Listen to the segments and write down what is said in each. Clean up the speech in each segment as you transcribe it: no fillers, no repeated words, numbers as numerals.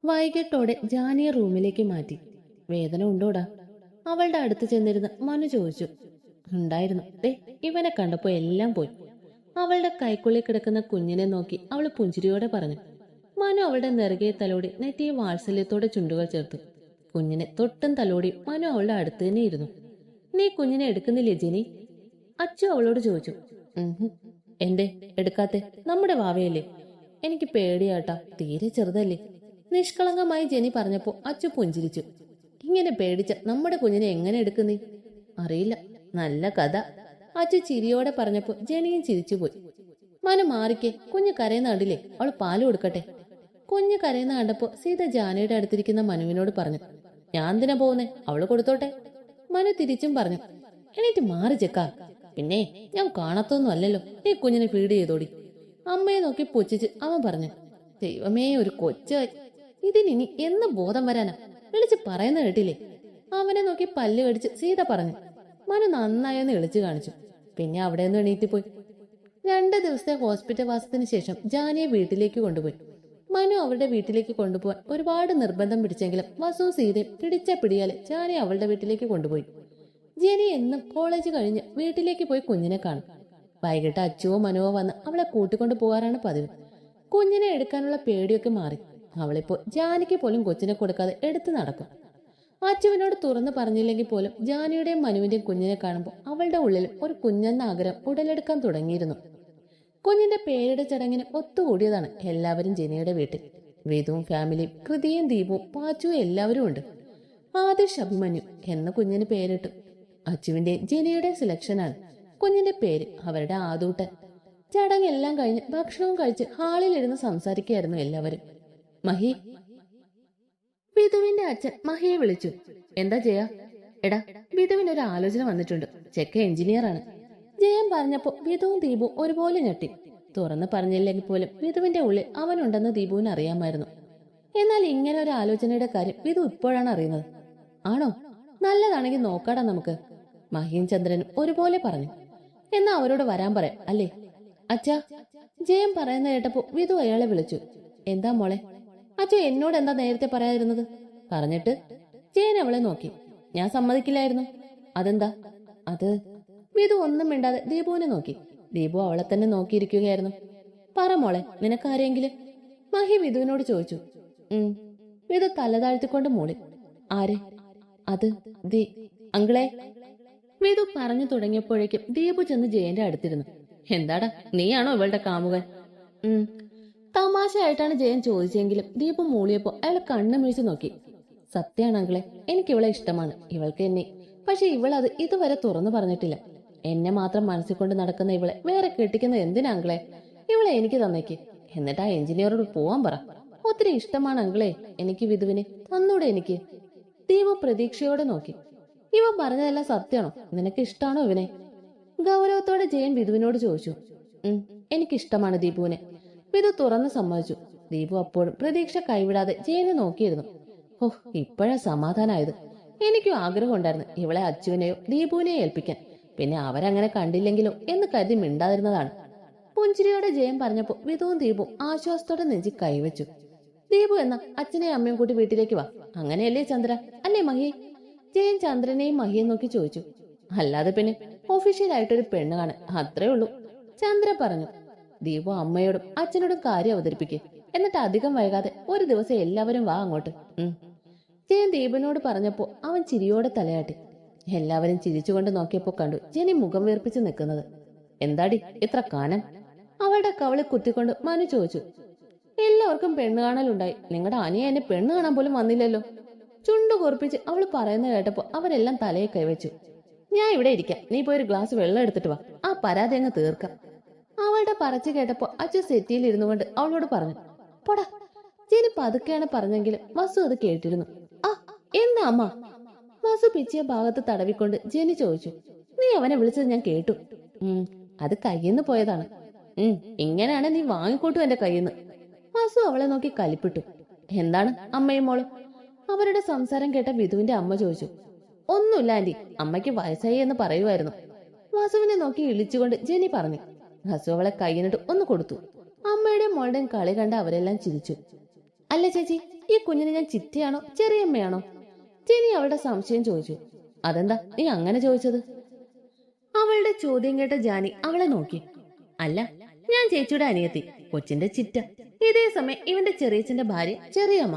വൈകിട്ടോടെ ജാനിയെ റൂമിലേക്ക് മാറ്റി. വേദന ഉണ്ടോടാ? അവളുടെ അടുത്ത് ചെന്നിരുന്ന് മനു ചോദിച്ചു. ഉണ്ടായിരുന്നു. ഇവനെ കണ്ടപ്പോ എല്ലാം പോയി. അവളുടെ കൈക്കുള്ളിൽ കിടക്കുന്ന കുഞ്ഞിനെ നോക്കി അവൾ പുഞ്ചിരിയോടെ പറഞ്ഞു. മനു അവളുടെ നെറുകയെ തലോടി നെറ്റിയെ വാത്സല്യത്തോടെ ചുണ്ടുകൾ ചേർത്തു. കുഞ്ഞിനെ തൊട്ടും തലോടി മനു അവളുടെ അടുത്ത് തന്നെ ഇരുന്നു. നീ കുഞ്ഞിനെ എടുക്കുന്നില്ലേ ജെനി? അച്ചു അവളോട് ചോദിച്ചു. എന്റെ എടുക്കാത്തെ? നമ്മുടെ വാവയല്ലേ? എനിക്ക് പേടിയാട്ടാ, തീരെ ചെറുതല്ലേ. നിഷ്കളങ്കമായി ജെനി പറഞ്ഞപ്പോ അച്ചു പുഞ്ചിരിച്ചു. ഇങ്ങനെ പേടിച്ച നമ്മുടെ കുഞ്ഞിനെ എങ്ങനെ എടുക്കുന്നീ? അറിയില്ല, നല്ല കഥ. അച്ചു ചിരിയോടെ പറഞ്ഞപ്പോ ജെനിയും ചിരിച്ചുപോയി. മനു മാറിക്കേ, കുഞ്ഞ് കരയുന്ന കണ്ടില്ലേ, അവൾ പാല് കൊടുക്കട്ടെ. കുഞ്ഞ് കരയുന്ന കണ്ടപ്പോ സീത ജാനയുടെ അടുത്തിരിക്കുന്ന മനുവിനോട് പറഞ്ഞു. ഞാൻ എന്തിനാ പോകുന്നേ, അവള് കൊടുത്തോട്ടെ. മനു തിരിച്ചും പറഞ്ഞു. എണീറ്റ് മാറി ചെക്കാ. പിന്നെ ഞാൻ കാണത്തൊന്നും അല്ലല്ലോ, നീ കുഞ്ഞിനെ ഫീഡ് ചെയ്തോടി. അമ്മയെ നോക്കി പുച്ഛിച്ച് അവൻ പറഞ്ഞു. ദൈവമേ, ഒരു കൊച്ചായി. ഇതിനി എന്ന് ബോധം വരാനാ? വിളിച്ച് പറയുന്ന കേട്ടില്ലേ? അവനെ നോക്കി പല്ല് കടിച്ച് സീത പറഞ്ഞു. മനു നന്നായെന്ന് വിളിച്ചു കാണിച്ചു. പിന്നെ അവിടെ നിന്ന് എണീറ്റ് പോയി. 2 ദിവസത്തെ ഹോസ്പിറ്റൽ വാസത്തിന് ശേഷം ജാനിയെ വീട്ടിലേക്ക് കൊണ്ടുപോയി. മനു അവളുടെ വീട്ടിലേക്ക് കൊണ്ടുപോകാൻ ഒരുപാട് നിർബന്ധം പിടിച്ചെങ്കിലും വസുവും സീതയും പിടിച്ച പിടിയാലെ ജാനിയെ അവളുടെ വീട്ടിലേക്ക് കൊണ്ടുപോയി. ജെനി എന്നും കോളേജ് കഴിഞ്ഞ് വീട്ടിലേക്ക് പോയി കുഞ്ഞിനെ കാണും. വൈകിട്ട് അച്ചുവോ മനുവോ വന്ന് അവളെ കൂട്ടിക്കൊണ്ടു പോകാറാണ് പതിവ്. കുഞ്ഞിനെ എടുക്കാനുള്ള പേടിയൊക്കെ മാറി. അവളിപ്പോ ജാനിക്ക് പോലും കൊച്ചിനെ കൊടുക്കാതെ എടുത്തു നടക്കും. അച്ചുവിനോട് തുറന്നു പറഞ്ഞില്ലെങ്കിൽ പോലും ജാനിയുടെയും മനുവിന്റെയും കുഞ്ഞിനെ കാണുമ്പോൾ അവളുടെ ഉള്ളിലും ഒരു കുഞ്ഞെന്ന ആഗ്രഹം ഉടലെടുക്കാൻ തുടങ്ങിയിരുന്നു. കുഞ്ഞിന്റെ പേരുടെ ചടങ്ങിന് ഒത്തുകൂടിയതാണ് എല്ലാവരും ജെനിയുടെ വീട്ടിൽ. വേദുവും ഫാമിലിയും, കൃതിയും ദീപവും പാച്ചുവും എല്ലാവരും ഉണ്ട്. ആദിഷ് അഭിമന്യു എന്ന കുഞ്ഞിന് പേരിട്ടു. അച്ചുവിന്റെ ജെനിയുടെ സെലക്ഷനാണ് കുഞ്ഞിന്റെ പേര്. അവരുടെ ആദൂട്ടൻ. ചടങ്ങെല്ലാം കഴിഞ്ഞ് ഭക്ഷണവും കഴിച്ച് ഹാളിലിരുന്ന് സംസാരിക്കുകയായിരുന്നു എല്ലാവരും. മഹി. വിധുവിന്റെ അച്ഛൻ മഹിയെ വിളിച്ചു. എന്താ ജയ? എടാ, വിധുവിനൊരു ആലോചന വന്നിട്ടുണ്ട്. ചെക്ക എഞ്ചിനീയറാണ്. ജയൻ പറഞ്ഞപ്പോ വിധുവും ദീപുവും ഒരുപോലെ ഞെട്ടി. തുറന്ന് പറഞ്ഞില്ലെങ്കിൽ പോലും വിധുവിന്റെ ഉള്ളിൽ അവനുണ്ടെന്ന് ദീപുവിന് അറിയാമായിരുന്നു. എന്നാൽ ഇങ്ങനെ ഒരു ആലോചനയുടെ കാര്യം വിധു ഇപ്പോഴാണ് അറിയുന്നത്. ആണോ? നല്ലതാണെങ്കിൽ നോക്കാടാ നമുക്ക്. മഹിയും ചന്ദ്രനും ഒരുപോലെ പറഞ്ഞു. എന്നാ അവരോട് വരാൻ പറയാം അല്ലേ? അച്ഛാ. ജയൻ പറയുന്ന കേട്ടപ്പോ വിധു അയാളെ വിളിച്ചു. എന്താ മോളെ? അച്ഛൻ എന്നോട് എന്താ നേരത്തെ പറയാതിരുന്നത്? പറഞ്ഞിട്ട് ജയൻ അവളെ നോക്കി. ഞാൻ സമ്മതിക്കില്ലായിരുന്നു. അതെന്താ? അത് വിധു ഒന്നും മിണ്ടാതെ ദീപുവിനെ നോക്കി. ദീപു അവളെ തന്നെ നോക്കിയിരിക്കുകയായിരുന്നു. പറ മോളെ, നിനക്കാരെങ്കിലും? മഹി വിധുവിനോട് ചോദിച്ചു. വിധു തല താഴ്ത്തിക്കൊണ്ട് മൂളി. ആരെ? അത് അങ്കിളെ. വിധു പറഞ്ഞു തുടങ്ങിയപ്പോഴേക്കും ദീപു ചെന്ന് ജയന്റെ അടുത്തിരുന്നു. എന്താടാ, നീയാണോ ഇവളുടെ കാമുകൻ? തമാശയായിട്ടാണ് ജയൻ ചോദിച്ചെങ്കിലും ദീപു മൂളിയപ്പോ അയാൾ കണ്ണു മിഴിച്ചു നോക്കി. സത്യാണ് അങ്കിളെ, എനിക്ക് ഇവളെ ഇഷ്ടമാണ്. ഇവൾക്ക് എന്നെ. പക്ഷെ ഇവളത് ഇതുവരെ തുറന്നു പറഞ്ഞിട്ടില്ല. എന്നെ മാത്രം മനസ്സിൽ കൊണ്ട് നടക്കുന്ന ഇവളെ വേറെ കെട്ടിക്കുന്നത് എന്തിനാ അങ്കിളെ? ഇവളെ എനിക്ക് തന്നേക്ക്. എന്നിട്ട് ആ എഞ്ചിനീയറോട് പോവാൻ പറ. ഒത്തിരി ഇഷ്ടമാണ് അങ്കിളെ എനിക്ക് വിധുവിനെ. തന്നൂടെ എനിക്ക്? ദീപു പ്രതീക്ഷയോടെ നോക്കി. ഇവ പറഞ്ഞതെല്ലാം സത്യമാണോ? നിനക്ക് ഇഷ്ടാണോ ഇവനെ? ഗൗരവത്തോടെ ജയൻ വിധുവിനോട് ചോദിച്ചു. എനിക്കിഷ്ടമാണ് ദീപുവിനെ. വിധു തുറന്ന് സമ്മതിച്ചു. ദീപു അപ്പോഴും പ്രതീക്ഷ കൈവിടാതെ ജയനെ നോക്കിയിരുന്നു. ഓഹ്, ഇപ്പോഴാ സമാധാനായത്. എനിക്കും ആഗ്രഹം ഉണ്ടായിരുന്നു ഇവളെ അച്ചുവിനെയോ ദീപുവിനെയോ ഏൽപ്പിക്കാൻ. പിന്നെ അവരങ്ങനെ കണ്ടില്ലെങ്കിലോ എന്ന് കരുതി മിണ്ടാതിരുന്നതാണ്. പുഞ്ചിരിയോടെ ജയൻ പറഞ്ഞപ്പോ വിധുവും ദീപുവും ആശ്വാസത്തോടെ നെഞ്ചി കൈവച്ചു. ദീപു എന്ന അച്ഛനെയും അമ്മയും കൂട്ടി വീട്ടിലേക്ക് വാ. അങ്ങനെയല്ലേ ചന്ദ്ര? അല്ലേ മഹി? ജയൻ ചന്ദ്രനെയും മഹിയെയും നോക്കി ചോദിച്ചു. അല്ലാതെ പിന്നെ ഒഫീഷ്യലായിട്ടൊരു പെണ്ണ് കാണാൻ, അത്രേ ഉള്ളൂ, ചന്ദ്ര പറഞ്ഞു. ദീപു അമ്മയോടും അച്ഛനോടും കാര്യം അവതരിപ്പിക്കേ. എന്നിട്ട് അധികം വൈകാതെ ഒരു ദിവസം എല്ലാവരും വാ അങ്ങോട്ട്. ജയൻ ദീപനോട് പറഞ്ഞപ്പോ അവൻ ചിരിയോടെ തലയാട്ടി. എല്ലാവരും ചിരിച്ചുകൊണ്ട് നോക്കിയപ്പോ കണ്ടു ജെനി മുഖം വീർപ്പിച്ച് നിൽക്കുന്നത്. എന്താടി ഇത്ര കാനം? അവളുടെ കവളി കുത്തിക്കൊണ്ട് മനു ചോദിച്ചു. എല്ലാവർക്കും പെണ്ണ് കാണലുണ്ടായി. നിങ്ങളുടെ അനിയ എന്നെ പെണ്ണ് കാണാൻ പോലും വന്നില്ലല്ലോ. ചുണ്ടു കുറിപ്പിച്ച് അവൾ പറയുന്ന കേട്ടപ്പോ അവരെല്ലാം തലയെ കൈവച്ചു. ഞാൻ ഇവിടെ ഇരിക്കാം, നീ പോയി ഒരു ഗ്ലാസ് വെള്ളം എടുത്തിട്ട് വാ. ആ പരാതി അങ്ങ് തീർക്കാം. അവളുടെ പറച്ചു കേട്ടപ്പോ അച്ഛൻ സെറ്റിയിൽ ഇരുന്നു കൊണ്ട് അവളോട് പറഞ്ഞു. പോടാ. ജെനി പതുക്കെയാണ് പറഞ്ഞെങ്കിലും വസു അത് കേട്ടിരുന്നു. ആ, എന്താ അമ്മ? വസു പിച്ചിയ ഭാഗത്ത് തടവിക്കൊണ്ട് ജെനി ചോദിച്ചു. നീ അവനെ വിളിച്ചത് ഞാൻ കേട്ടു. അത് കയ്യിന്ന് പോയതാണ്. ഇങ്ങനെയാണ് നീ വാങ്ങിക്കോട്ടു എന്റെ കയ്യിന്ന്. വസു അവളെ നോക്കി കലിപ്പിട്ടു. എന്താണ് അമ്മയും മോളും? അവരുടെ സംസാരം കേട്ട വിധുവിന്റെ അമ്മ ചോദിച്ചു. ഒന്നുമില്ല ആന്റി, അമ്മയ്ക്ക് വയസ്സായി എന്ന് പറയുമായിരുന്നു. വസുവിനെ നോക്കി ഇളിച്ചുകൊണ്ട് ജെനി പറഞ്ഞു. വസു അവളെ കൈയിനിട്ട് ഒന്ന് കൊടുത്തു. അമ്മയുടെയും മോളുടെയും കളി കണ്ട് അവരെല്ലാം ചിരിച്ചു. അല്ല ചേച്ചി, ഈ കുഞ്ഞിന് ഞാൻ ചിറ്റയാണോ ചെറിയമ്മയാണോ? ജെനി അവളുടെ സംശയം ചോദിച്ചു. അതെന്താ നീ അങ്ങനെ ചോദിച്ചത്? അവളുടെ ചോദ്യം കേട്ട ജാനി അവളെ നോക്കി. അല്ല, ഞാൻ ചേച്ചിയുടെ അനിയത്തി, കൊച്ചിന്റെ ചിറ്റ. ഇതേ സമയം ഇവന്റെ ചെറിയച്ഛന്റെ ഭാര്യ ചെറിയമ്മ.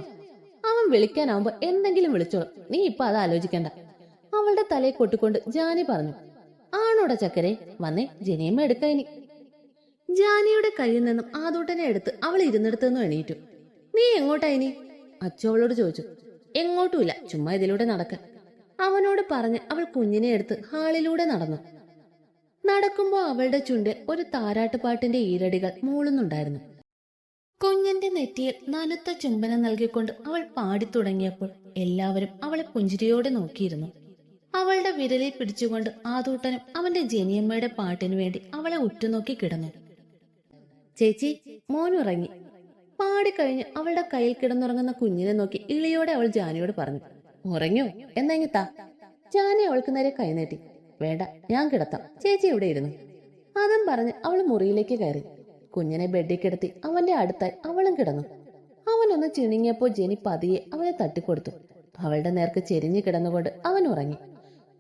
അവൻ വിളിക്കാനാവുമ്പോ എന്തെങ്കിലും വിളിച്ചോളും, നീ ഇപ്പൊ അത് ആലോചിക്കണ്ട. അവളുടെ തലയെ കൊട്ടിക്കൊണ്ട് ജാനി പറഞ്ഞു. ആണോടെ ചക്കരെ, വന്നേ ജനിയമ്മ എടുക്ക ഇനി. ജാനിയുടെ കയ്യിൽ നിന്നും ആദൂട്ടനെ എടുത്ത് അവൾ ഇരുന്നിടത്തു നിന്നും എണീറ്റു. നീ എങ്ങോട്ടാ ഇനി? അച്ചു അവളോട് ചോദിച്ചു. എങ്ങോട്ടുമില്ല, ചുമ്മാ ഇതിലൂടെ നടക്കാൻ. അവനോട് പറഞ്ഞ് അവൾ കുഞ്ഞിനെ എടുത്ത് ഹാളിലൂടെ നടന്നു. നടക്കുമ്പോ അവളുടെ ചുണ്ടിൽ ഒരു താരാട്ടുപാട്ടിന്റെ ഈരടികൾ മൂളുന്നുണ്ടായിരുന്നു. കുഞ്ഞിന്റെ നെറ്റിയിൽ നനുത്ത ചുംബനം നൽകിക്കൊണ്ട് അവൾ പാടിത്തുടങ്ങിയപ്പോൾ എല്ലാവരും അവളെ പുഞ്ചിരിയോടെ നോക്കിയിരുന്നു. അവളുടെ വിരലിൽ പിടിച്ചുകൊണ്ട് ആദൂട്ടനും അവന്റെ ജനിയമ്മയുടെ പാട്ടിനു വേണ്ടി അവളെ ഉറ്റുനോക്കി കിടന്നു. ചേച്ചി, മോനുറങ്ങി. പാടിക്കഴിഞ്ഞ് അവളുടെ കയ്യിൽ കിടന്നുറങ്ങുന്ന കുഞ്ഞിനെ നോക്കി ഇളിയോടെ അവൾ ജാനിയോട് പറഞ്ഞു. ഉറങ്ങിയോ? എന്നെങ്കിത്താ. ജാനി അവൾക്ക് നേരെ കൈനീട്ടി. വേണ്ട, ഞാൻ കിടത്താം, ചേച്ചി ഇവിടെ ഇരുന്നു. അതും പറഞ്ഞ് അവൾ മുറിയിലേക്ക് കയറി. കുഞ്ഞിനെ ബെഡിൽ കിടത്തി അവന്റെ അടുത്തായി അവളും കിടന്നു. അവനൊന്ന് ചിണുങ്ങിയപ്പോ ജെനി പതിയെ അവനെ തട്ടിക്കൊടുത്തു. അവളുടെ നേർക്ക് ചെരിഞ്ഞു കിടന്നുകൊണ്ട് അവൻ ഉറങ്ങി.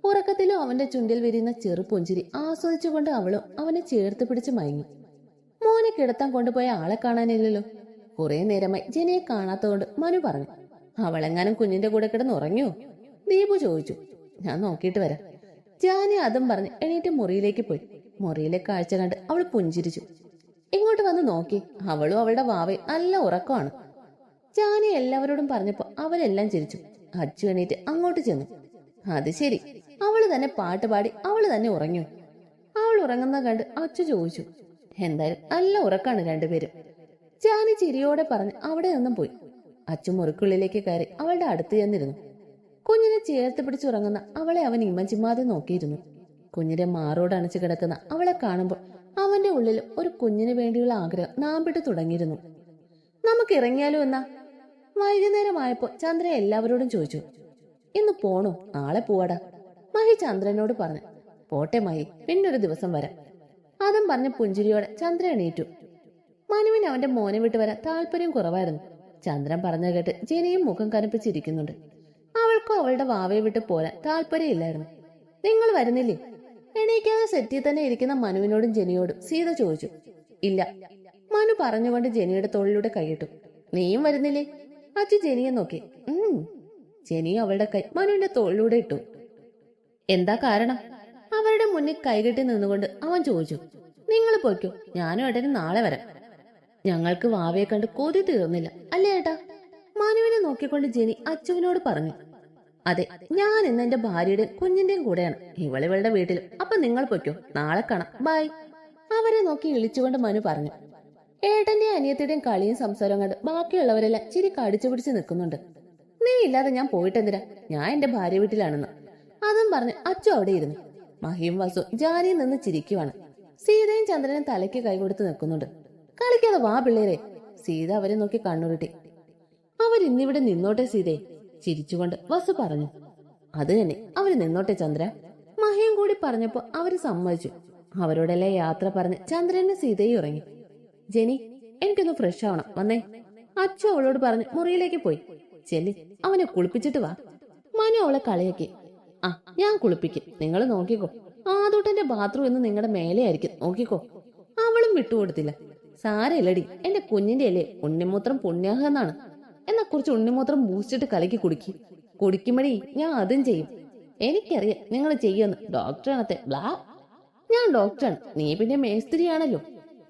ഉറക്കത്തിലും അവന്റെ ചുണ്ടിൽ വിരിയുന്ന ചെറു പുഞ്ചിരി ആസ്വദിച്ചുകൊണ്ട് അവളും അവനെ ചേർത്ത് പിടിച്ച് മയങ്ങി. മോനെ കിടത്താൻ കൊണ്ടുപോയ ആളെ കാണാനില്ലല്ലോ. കുറെ നേരമായി ജെനിയെ കാണാത്തതുകൊണ്ട് മനു പറഞ്ഞു. അവളെങ്ങാനും കുഞ്ഞിന്റെ കൂടെ കിടന്ന് ഉറങ്ങിയോ? ദീപു ചോദിച്ചു. ഞാൻ നോക്കിയിട്ട് വരാം. ജാനി അതും പറഞ്ഞ് എണീറ്റ് മുറിയിലേക്ക് പോയി. മുറിയിലെ കാഴ്ച കണ്ട് അവൾ പുഞ്ചിരിച്ചു. ഇങ്ങോട്ട് വന്ന് നോക്കി, അവളും അവളുടെ വാവേ നല്ല ഉറക്കമാണ്. ജാനി എല്ലാവരോടും പറഞ്ഞപ്പോ അവരെല്ലാം ചിരിച്ചു. അച്ചു എണീറ്റ് അങ്ങോട്ട് ചെന്നു. അത് ശരി, അവള് തന്നെ പാട്ട് പാടി അവള് തന്നെ ഉറങ്ങിയോ? അവൾ ഉറങ്ങുന്ന കണ്ട് അച്ചു ചോദിച്ചു. എന്തായാലും നല്ല ഉറക്കാണ് രണ്ടുപേരും. ജാനി ചിരിയോടെ പറഞ്ഞ് അവിടെ നിന്നും പോയി. അച്ചു മുറിക്കുള്ളിലേക്ക് കയറി അവളുടെ അടുത്ത് ചെന്നിരുന്നു. കുഞ്ഞിനെ ചേർത്ത് പിടിച്ചുറങ്ങുന്ന അവളെ അവൻ ഇമഞ്ചിമാതെ നോക്കിയിരുന്നു. കുഞ്ഞിനെ മാറോട് അണച്ചു കിടക്കുന്ന അവളെ കാണുമ്പോൾ അവന്റെ ഉള്ളിൽ ഒരു കുഞ്ഞിന് വേണ്ടിയുള്ള ആഗ്രഹം നാമ്പിട്ട് തുടങ്ങിയിരുന്നു. നമുക്ക് ഇറങ്ങിയാലോ എന്നാ? വൈകുന്നേരമായപ്പോ ചന്ദ്ര എല്ലാവരോടും ചോദിച്ചു. ഇന്ന് പോണോ? നാളെ പോവാടാ, മഹി ചന്ദ്രനോട് പറഞ്ഞു. പോട്ടെ മഹി, പിന്നൊരു ദിവസം വരാം. അതും പറഞ്ഞ പുഞ്ചിരിയോടെ ചന്ദ്ര എണീറ്റു. മനുവിന് അവന്റെ മോനെ വിട്ട് വരാൻ താല്പര്യം കുറവായിരുന്നു. ചന്ദ്രൻ പറഞ്ഞു കേട്ട് ജനിയും മുഖം കനപ്പിച്ചിരിക്കുന്നുണ്ട്. അവൾക്കോ അവളുടെ വാവയെ വിട്ട് പോരാൻ താല്പര്യമില്ലായിരുന്നു. നിങ്ങൾ വരുന്നില്ലേ? എണീക്കാതെ സെറ്റിൽ തന്നെ ഇരിക്കുന്ന മനുവിനോടും ജനിയോടും സീത ചോദിച്ചു. ഇല്ല, മനു പറഞ്ഞുകൊണ്ട് ജനിയുടെ തോളിലൂടെ കൈയിട്ടു. നീയും വരുന്നില്ലേ? അച്ചു ജനിയെ നോക്കി. ജനി അവളുടെ കൈ മനുവിന്റെ തോളിലൂടെ ഇട്ടു. എന്താ കാരണം? അവരുടെ മുന്നിൽ കൈകെട്ടി നിന്നുകൊണ്ട് അവൻ ചോദിച്ചു. നിങ്ങൾ പോയിക്കോ, ഞാനും ഏട്ടനും നാളെ വരാം. ഞങ്ങൾക്ക് വാവയെ കണ്ട് കൊതി തീർന്നില്ല അല്ലേ ഏട്ടാ? മനുവിനെ നോക്കിക്കൊണ്ട് ജെനി അച്ചുവിനോട് പറഞ്ഞു. അതെ, ഞാൻ ഇന്ന് എന്റെ ഭാര്യയുടെയും കുഞ്ഞിന്റെയും കൂടെയാണ്. ഇവളിവളുടെ വീട്ടിലും. അപ്പൊ നിങ്ങൾ പൊയ്ക്കോ, നാളെ കാണാം, ബൈ. അവരെ നോക്കി ഇളിച്ചുകൊണ്ട് മനു പറഞ്ഞു. ഏട്ടന്റെയും അനിയത്തിയുടെയും കളിയും സംസാരവും കണ്ട് ബാക്കിയുള്ളവരെല്ലാം ചിരി കടിച്ചു പിടിച്ച് നിൽക്കുന്നുണ്ട്. നീ ഇല്ലാതെ ഞാൻ പോയിട്ടെന്തിനാ? ഞാൻ എന്റെ ഭാര്യ വീട്ടിലാണെന്ന്. അതും പറഞ്ഞ് അച്ചു അവിടെ ഇരുന്നു. മഹിയും വസു ജാനിയിൽ നിന്ന് ചിരിക്കുവാണ്. സീതയും ചന്ദ്രനും തലയ്ക്ക് കൈകൊടുത്ത് നിൽക്കുന്നുണ്ട്. കളിക്കാതെ വാ പിള്ളേരെ. സീത അവരെ നോക്കി കണ്ണുരുട്ടി. അവരിന്നിവിടെ നിന്നോട്ടെ സീതേ, ചിരിച്ചുകൊണ്ട് വസു പറഞ്ഞു. അത് തന്നെ, അവര് നിന്നോട്ടെ ചന്ദ്ര. മഹിയും കൂടി പറഞ്ഞപ്പോ അവര് സമ്മതിച്ചു. അവരോടെല്ലാം യാത്ര പറഞ്ഞ് ചന്ദ്രനും സീതയും ഇറങ്ങി. ജെനി, എനിക്കൊന്ന് ഫ്രഷ് ആവണം, വന്നേ. അച്ചു അവളോട് പറഞ്ഞ് മുറിയിലേക്ക് പോയി. ചെല്ലി, അവനെ കുളിപ്പിച്ചിട്ട് വാ. മനു അവളെ കളിയാക്കി. ആ, ഞാൻ കുളിപ്പിക്കും, നിങ്ങൾ നോക്കിക്കോ. ആദൂട്ടന്റെ ബാത്റൂം ഇന്ന് നിങ്ങളുടെ മേലെ ആയിരിക്കും, നോക്കിക്കോ. അവളും വിട്ടുകൊടുത്തില്ല. സാരല്ലടി, എന്റെ കുഞ്ഞിന്റെ അല്ലേ, ഉണ്ണിമൂത്രം പുണ്യാഹ എന്നാണ്. എന്നാ കുറച്ച് ഉണ്ണിമൂത്രം ബൂസ്റ്റിട്ട് കലക്കി കുടിക്കുമ്പഴേ ഞാൻ അതും ചെയ്യും. എനിക്കറിയാം നിങ്ങൾ ചെയ്യുമെന്ന്. ഡോക്ടറാണത്തെ ബ്ലാ. ഞാൻ ഡോക്ടറാണ്, നീ പിന്നെ മേസ്ത്രിയാണല്ലോ.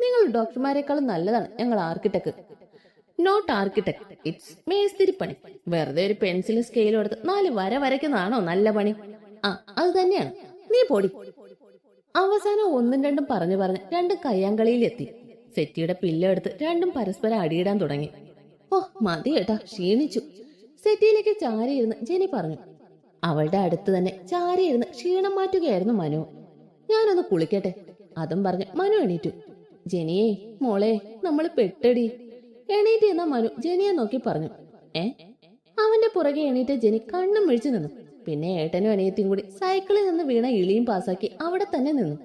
നിങ്ങൾ ഡോക്ടർമാരെക്കാളും നല്ലതാണ് ഞങ്ങൾ ആർക്കിടെക്ട്. നോട്ട് ആർക്കിടെക്ട്, ഇറ്റ്സ് മേസ്തിരി പണി. വെറുതെ ഒരു പെൻസിലും സ്കെയിലും എടുത്ത് 4 വര വരയ്ക്കുന്നതാണോ നല്ല പണി? ആ, അത് തന്നെയാണ്. നീ പൊടി. അവസാനം ഒന്നും രണ്ടും പറഞ്ഞു പറഞ്ഞ് 2 കയ്യാങ്കളിയിലെത്തി. സെറ്റിയുടെ പില്ലോ എടുത്ത് രണ്ടും പരസ്പരം അടിയിടാൻ തുടങ്ങി. ഓ മതി ഏട്ടാ, ക്ഷീണിച്ചു. സെറ്റിയിലേക്ക് ചാരിയിരുന്ന് ജെനി പറഞ്ഞു. അവളുടെ അടുത്ത് തന്നെ ചാരിയിരുന്ന് ക്ഷീണം മാറ്റുകയായിരുന്നു മനു. ഞാനൊന്ന് കുളിക്കട്ടെ. അതും പറഞ്ഞ് മനു എണീറ്റു. ജെനിയെ മോളെ, നമ്മൾ പെട്ടടി. എണീറ്റ് എന്ന മനു ജെനിയെ നോക്കി പറഞ്ഞു. അവന്റെ പുറകെ എണീറ്റ് ജെനി കണ്ണും മിഴിച്ചു നിന്നു. പിന്നെ ഏട്ടനും അനിയത്തിയും കൂടി സൈക്കിളിൽ നിന്ന് വീണ ഇളിയും പാസാക്കി അവിടെ തന്നെ നിന്നു.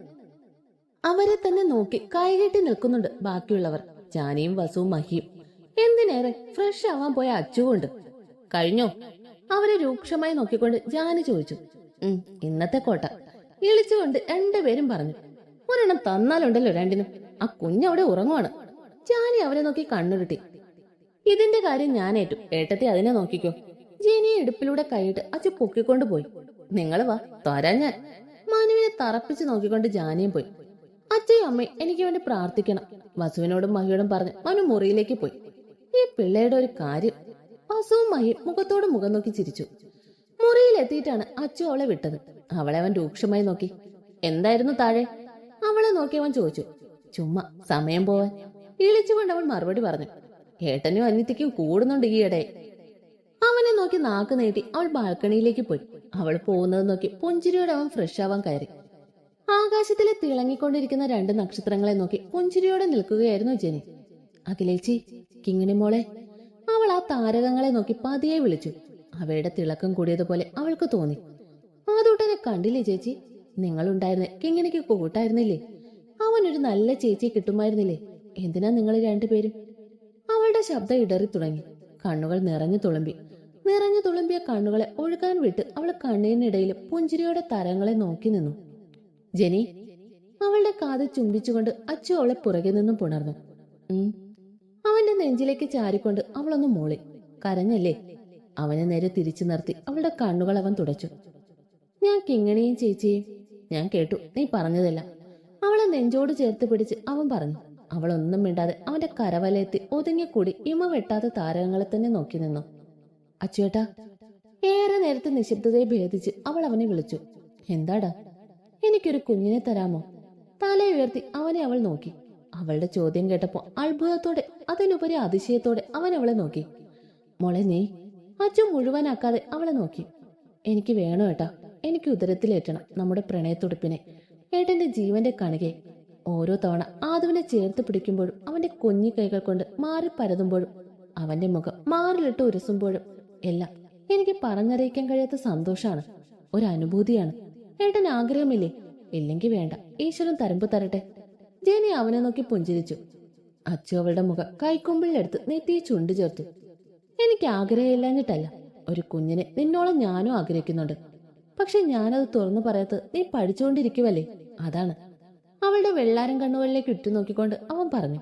അവരെ തന്നെ നോക്കി കൈകെട്ടി നിൽക്കുന്നുണ്ട് ബാക്കിയുള്ളവർ, ജാനിയും വസുവും മഹിയും. എന്തിനേറെ ഫ്രഷ് ആവാൻ പോയ അച്ചുകൊണ്ട്. കഴിഞ്ഞോ? അവരെ രൂക്ഷമായി നോക്കിക്കൊണ്ട് ജാനി ചോദിച്ചു. ഇന്നത്തെ കോട്ട ഇളിച്ചുകൊണ്ട് രണ്ടുപേരും പറഞ്ഞു. ഒരെണ്ണം തന്നാലുണ്ടല്ലോ രണ്ടിനും. ആ കുഞ്ഞവിടെ ഉറങ്ങുവാണ്. ജാനി അവരെ നോക്കി കണ്ണുരുട്ടി. ഇതിന്റെ കാര്യം ഞാനേറ്റു, ഏട്ടത്തെ അതിനെ നോക്കിക്കോ. ജേനിയെ ഇടുപ്പിലൂടെ കൈയിട്ട് അച്ചു പൊക്കിക്കൊണ്ട് പോയി. നിങ്ങൾ വാ, തരാൻ ഞാൻ. മനുവിനെ തറപ്പിച്ച് നോക്കിക്കൊണ്ട് ജാനിയും പോയി. അച്ഛയും അമ്മയും എനിക്ക് വേണ്ടി പ്രാർത്ഥിക്കണം. വസുവിനോടും മഹിയോടും പറഞ്ഞ് മനു മുറിയിലേക്ക് പോയി. ഈ പിള്ളയുടെ ഒരു കാര്യം. വസുവും മഹിയും മുഖത്തോട് മുഖം നോക്കി ചിരിച്ചു. മുറിയിലെത്തിയിട്ടാണ് അച്ചു അവളെ വിട്ടത്. അവളെ അവൻ രൂക്ഷമായി നോക്കി. എന്തായിരുന്നു താഴെ? അവളെ നോക്കി അവൻ ചോദിച്ചു. ചുമ്മാ സമയം പോവാൻ. ഇളിച്ചുകൊണ്ട് അവൾ മറുപടി പറഞ്ഞു. ഏട്ടനും അനിയത്തിക്കും കൂടുന്നുണ്ട് ഈയിടെ. അവനെ നോക്കി നാക്ക് നീട്ടി അവൾ ബാൽക്കണിയിലേക്ക് പോയി. അവൾ പോകുന്നത് നോക്കി പുഞ്ചിരിയോടെ അവൻ ഫ്രഷ് ആവാൻ കയറി. ആകാശത്തിലെ തിളങ്ങിക്കൊണ്ടിരിക്കുന്ന 2 നക്ഷത്രങ്ങളെ നോക്കി പുഞ്ചിരിയോടെ നിൽക്കുകയായിരുന്നു ജെനി. അഖിലേച്ചി, കിങ്ങിണി മോളെ. അവൾ ആ താരകങ്ങളെ നോക്കി പതിയെ വിളിച്ചു. അവയുടെ തിളക്കം കൂടിയതുപോലെ അവൾക്ക് തോന്നി. ആദൂട്ടനെ കണ്ടില്ലേ ചേച്ചി? നിങ്ങളുണ്ടായിരുന്നേ കിങ്ങിണിക്ക് കൂട്ടായിരുന്നില്ലേ? അവനൊരു നല്ല ചേച്ചിയെ കിട്ടുമായിരുന്നില്ലേ? എന്തിനാ നിങ്ങൾ രണ്ടുപേരും? അവളുടെ ശബ്ദം ഇടറി തുടങ്ങി. കണ്ണുകൾ നിറഞ്ഞു തുളുമ്പിയ കണ്ണുകളെ ഒഴുകാൻ വിട്ട് അവൾ കണ്ണീരിനിടയിലും പുഞ്ചിരിയോടെ തരങ്ങളെ നോക്കി നിന്നു. ജെനി. അവളുടെ കാത് ചുംബിച്ചുകൊണ്ട് അച്ചു അവളെ പുറകെ നിന്നും പുണർന്നു. അവന്റെ നെഞ്ചിലേക്ക് ചാരിക്കൊണ്ട് അവളൊന്ന് മൂളി. കരഞ്ഞല്ലേ? അവനെ നേരെ തിരിച്ചു നിർത്തി അവളുടെ കണ്ണുകൾ അവൻ തുടച്ചു. ഞാൻ കിങ്ങിണിയും ചേച്ചിയും. ഞാൻ കേട്ടു നീ പറഞ്ഞതെല്ലാം. അവളെ നെഞ്ചോട് ചേർത്ത് പിടിച്ച് അവൻ പറഞ്ഞു. അവളൊന്നും മിണ്ടാതെ അവന്റെ കരവലയെത്തി ഒതുങ്ങിക്കൂടി ഇമ വെട്ടാത്ത താരകങ്ങളെ തന്നെ നോക്കി നിന്നു. അച്ചുവേട്ടാ. ഏറെ നേരത്തെ നിശബ്ദതയെ ഭേദിച്ച് അവൾ അവനെ വിളിച്ചു. എന്താടാ? എനിക്കൊരു കുഞ്ഞിനെ തരാമോ? തല ഉയർത്തി അവനെ അവൾ നോക്കി. അവളുടെ ചോദ്യം കേട്ടപ്പോ അത്ഭുതത്തോടെ, അതിനുപരി അതിശയത്തോടെ അവൻ അവളെ നോക്കി. മോളെ നീ? അച്ചു മുഴുവനാക്കാതെ അവളെ നോക്കി. എനിക്ക് വേണോ ഏട്ടാ. എനിക്ക് ഉദരത്തിലേറ്റണം നമ്മുടെ പ്രണയത്തുടുപ്പിനെ, ഏട്ടന്റെ ജീവന്റെ കണികയെ. ഓരോ തവണ ആദുവിനെ ചേർത്ത് പിടിക്കുമ്പോഴും അവന്റെ കുഞ്ഞി കൈകൾ കൊണ്ട് മാറി പരതുമ്പോഴും അവന്റെ മുഖം മാറിലിട്ട് ഉരസുമ്പോഴും എല്ലാം എനിക്ക് പറഞ്ഞറിയിക്കാൻ കഴിയാത്ത സന്തോഷാണ്, ഒരു അനുഭൂതിയാണ്. ഏട്ടൻ ആഗ്രഹമില്ലേ? ഇല്ലെങ്കിൽ വേണ്ട, ഈശ്വരൻ തരമ്പ് തരട്ടെ. ജേനി അവനെ നോക്കി പുഞ്ചിരിച്ചു. അച്ചു അവളുടെ മുഖം കൈക്കൊമ്പിളിലെടുത്ത് നെറ്റിയെ ചുണ്ടു ചേർത്തു. എനിക്ക് ആഗ്രഹമില്ലാഞ്ഞിട്ടല്ല, ഒരു കുഞ്ഞിനെ നിന്നോളം ഞാനും ആഗ്രഹിക്കുന്നുണ്ട്. പക്ഷെ ഞാനത് തുറന്നു പറയാത്തത് നീ പഠിച്ചുകൊണ്ടിരിക്കുവല്ലേ, അതാണ്. അവളുടെ വെള്ളാരം കണ്ണുകളിലേക്ക് ഇട്ടുനോക്കിക്കൊണ്ട് അവൻ പറഞ്ഞു.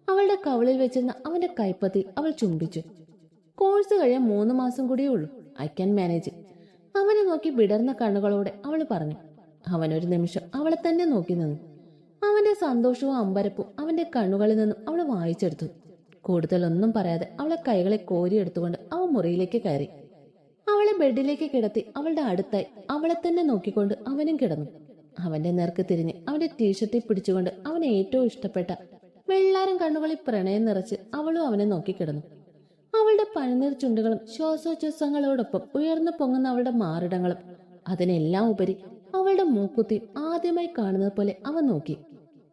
അവളുടെ കവിളിൽ വെച്ചിരുന്ന അവന്റെ കൈപ്പത്തി അവൾ ചുംബിച്ചു. കോഴ്സ് കഴിയാൻ 3 മാസം കൂടിയേ ഉള്ളൂ. I can manage. അവനെ നോക്കി വിടർന്ന കണ്ണുകളോടെ അവൾ പറഞ്ഞു. അവനൊരു നിമിഷം അവളെ തന്നെ നോക്കി നിന്നു. അവന്റെ സന്തോഷവും അമ്പരപ്പും അവന്റെ കണ്ണുകളിൽ നിന്നും അവൾ വായിച്ചെടുത്തു. കൂടുതലൊന്നും പറയാതെ അവളെ കൈകളെ കോരിയെടുത്തുകൊണ്ട് അവൻ മുറിയിലേക്ക് കയറി. അവളെ ബെഡിലേക്ക് കിടത്തി അവളുടെ അടുത്തായി അവളെ തന്നെ നോക്കിക്കൊണ്ട് അവനും കിടന്നു. അവന്റെ നേർക്ക് തിരിഞ്ഞ് അവന്റെ ടീഷർട്ടിൽ പിടിച്ചുകൊണ്ട് അവന് ഏറ്റവും ഇഷ്ടപ്പെട്ട വെള്ളാരം കണ്ണുകളിൽ പ്രണയം നിറച്ച് അവളും അവനെ നോക്കിക്കിടന്നു. അവളുടെ പനിനീർ ചുണ്ടുകളും ശ്വാസോച്ഛ്വാസങ്ങളോടൊപ്പം ഉയർന്നു പൊങ്ങുന്ന അവളുടെ മാറിടങ്ങളും, അതിനെല്ലാം ഉപരി അവളുടെ മൂക്കുത്തിയും ആദ്യമായി കാണുന്നത് പോലെ അവൻ നോക്കി.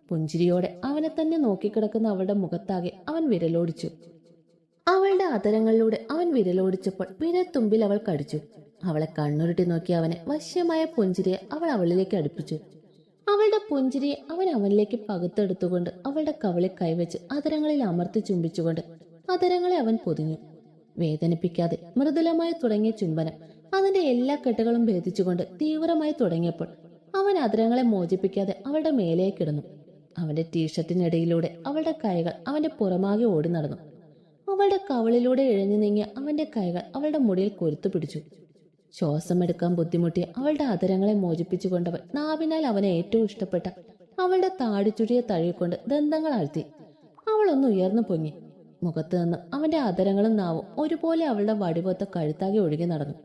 പുഞ്ചിരിയോടെ അവനെ തന്നെ നോക്കിക്കിടക്കുന്ന അവളുടെ മുഖത്താകെ അവൻ വിരലോടിച്ചു. അവളുടെ അതരങ്ങളിലൂടെ അവൻ വിരലോടിച്ചപ്പോൾ വിരൽത്തുമ്പിൽ അവൾ കടിച്ചു. അവളെ കണ്ണുരുട്ടി നോക്കി അവനെ വശ്യമായ പുഞ്ചിരിയെ അവൾ അവളിലേക്ക് അടുപ്പിച്ചു. അവളുടെ പുഞ്ചിരിയെ അവൻ അവനിലേക്ക് പകുത്തെടുത്തുകൊണ്ട് അവളുടെ കവിളിൽ കൈവച്ച് അതരങ്ങളിൽ അമർത്തി ചുംബിച്ചുകൊണ്ട് അതരങ്ങളെ അവൻ പൊതിഞ്ഞു. വേദനിപ്പിക്കാതെ മൃദുലമായി തുടങ്ങിയ ചുംബനം അതിന്റെ എല്ലാ കെട്ടുകളും ഭേദിച്ചുകൊണ്ട് തീവ്രമായി തുടങ്ങിയപ്പോൾ അവൻ അതരങ്ങളെ മോചിപ്പിക്കാതെ അവളുടെ മേലെ കിടന്നു. അവന്റെ ടീഷർട്ടിനിടയിലൂടെ അവളുടെ കൈകൾ അവന്റെ പുറമാകെ ഓടി നടന്നു. അവളുടെ കവളിലൂടെ ഇഴഞ്ഞു നീങ്ങിയ അവന്റെ കൈകൾ അവളുടെ മുടിയിൽ കൊരുത്തു പിടിച്ചു. ശ്വാസമെടുക്കാൻ ബുദ്ധിമുട്ടിയ അവളുടെ അതരങ്ങളെ മോചിപ്പിച്ചുകൊണ്ടവൻ നാവിനാൽ അവനെ ഏറ്റവും ഇഷ്ടപ്പെട്ട അവളുടെ താടിച്ചുഴിയെ തഴുകിക്കൊണ്ട് ദന്തങ്ങൾ ആഴ്ത്തി. അവളൊന്ന് ഉയർന്നു പൊങ്ങി. മുഖത്ത് നിന്നും അവന്റെ അതരങ്ങളും നാവും ഒരുപോലെ അവളുടെ വടിവൊത്ത കഴുത്താകെ ഒഴുകി നടന്നു.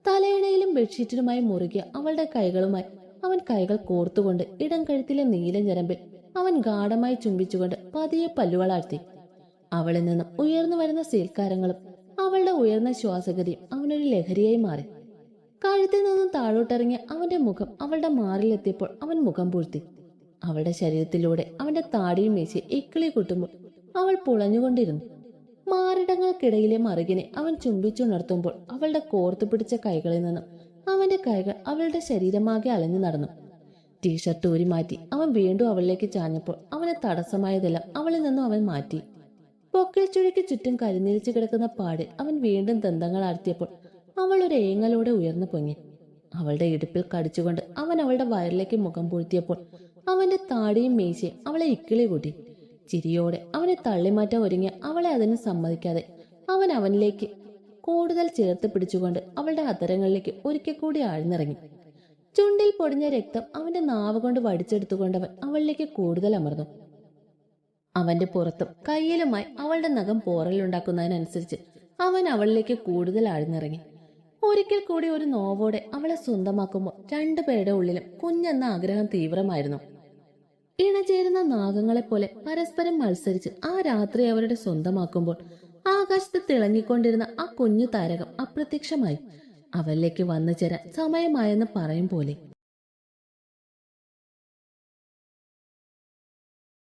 തലയിണയിലും ബെഡ്ഷീറ്റിലുമായി മുറുകിയ അവളുടെ കൈകളുമായി അവൻ കൈകൾ കോർത്തുകൊണ്ട് ഇടം കഴുത്തിലെ നീല ഞരമ്പിൽ അവൻ ഗാഢമായി ചുംബിച്ചുകൊണ്ട് പതിയെ പല്ലുകളാഴ്ത്തി. അവളിൽ നിന്നും ഉയർന്നു വരുന്ന സീൽക്കാരങ്ങളും അവളുടെ ഉയർന്ന ശ്വാസഗതിയും അവനൊരു ലഹരിയായി മാറി. കഴുത്തിൽ നിന്നും താഴോട്ടിറങ്ങിയ അവന്റെ മുഖം അവളുടെ മാറിലെത്തിയപ്പോൾ അവൻ മുഖം പൂഴ്ത്തി. അവളുടെ ശരീരത്തിലൂടെ അവന്റെ താടിയും വീശി ഇക്കിളി കുട്ടുമ്പോൾ അവൾ പുളഞ്ഞുകൊണ്ടിരുന്നു. മാറിടങ്ങൾക്കിടയിലെ മറുകിനെ അവൻ ചുംബിച്ചുണർത്തുമ്പോൾ അവളുടെ കോർത്തു പിടിച്ച കൈകളിൽ നിന്നും അവന്റെ കൈകൾ അവളുടെ ശരീരമാകെ അലഞ്ഞു നടന്നു. ടീഷർട്ട് ഊരി മാറ്റി അവൻ വീണ്ടും അവളിലേക്ക് ചാഞ്ഞപ്പോൾ അവന് തടസ്സമായതെല്ലാം അവളിൽ നിന്നും അവൻ മാറ്റി. പൊക്കിൽ ചുഴിക്ക് ചുറ്റും കരിനീലിച്ചു കിടക്കുന്ന പാടിൽ അവൻ വീണ്ടും ദന്തങ്ങൾ ആർത്തിയപ്പോൾ അവൾ ഒരു ഏങ്ങലോടെ ഉയർന്നു പൊങ്ങി. അവളുടെ ഇടുപ്പിൽ കടിച്ചുകൊണ്ട് അവൻ അവളുടെ വയറിലേക്ക് മുഖം പൂഴ്ത്തിയപ്പോൾ അവന്റെ താടിയും മീശയും അവളെ ഇക്കിളി കൂട്ടി. ചിരിയോടെ അവനെ തള്ളിമാറ്റാൻ ഒരുങ്ങിയ അവളെ അതിന് സമ്മതിക്കാതെ അവൻ അവനിലേക്ക് കൂടുതൽ ചേർത്ത് പിടിച്ചുകൊണ്ട് അവളുടെ അധരങ്ങളിലേക്ക് ഒരിക്കൽ കൂടി ആഴ്ന്നിറങ്ങി. ചുണ്ടിൽ പൊടിഞ്ഞ രക്തം അവന്റെ നാവ് കൊണ്ട് വടിച്ചെടുത്തുകൊണ്ടവൻ അവളിലേക്ക് കൂടുതൽ അമർന്നു. അവന്റെ പുറത്തും കയ്യിലുമായി അവളുടെ നഖം പോറലുണ്ടാക്കുന്നതിനനുസരിച്ച് അവൻ അവളിലേക്ക് കൂടുതൽ ആഴ്ന്നിറങ്ങി. ഒരിക്കൽ കൂടി ഒരു നോവോടെ അവളെ സ്വന്തമാക്കുമ്പോൾ രണ്ടുപേരുടെ ഉള്ളിലും കുഞ്ഞെന്ന ആഗ്രഹം തീവ്രമായിരുന്നു. ഇണചേരുന്ന നാഗങ്ങളെപ്പോലെ പരസ്പരം മത്സരിച്ച് ആ രാത്രി അവരുടെ സ്വന്തമാക്കുമ്പോൾ ആകാശത്ത് തിളങ്ങിക്കൊണ്ടിരുന്ന ആ കുഞ്ഞു താരകം അപ്രത്യക്ഷമായി. അവളിലേക്ക് വന്നു ചേരാൻ സമയമായെന്ന് പറയും പോലെ.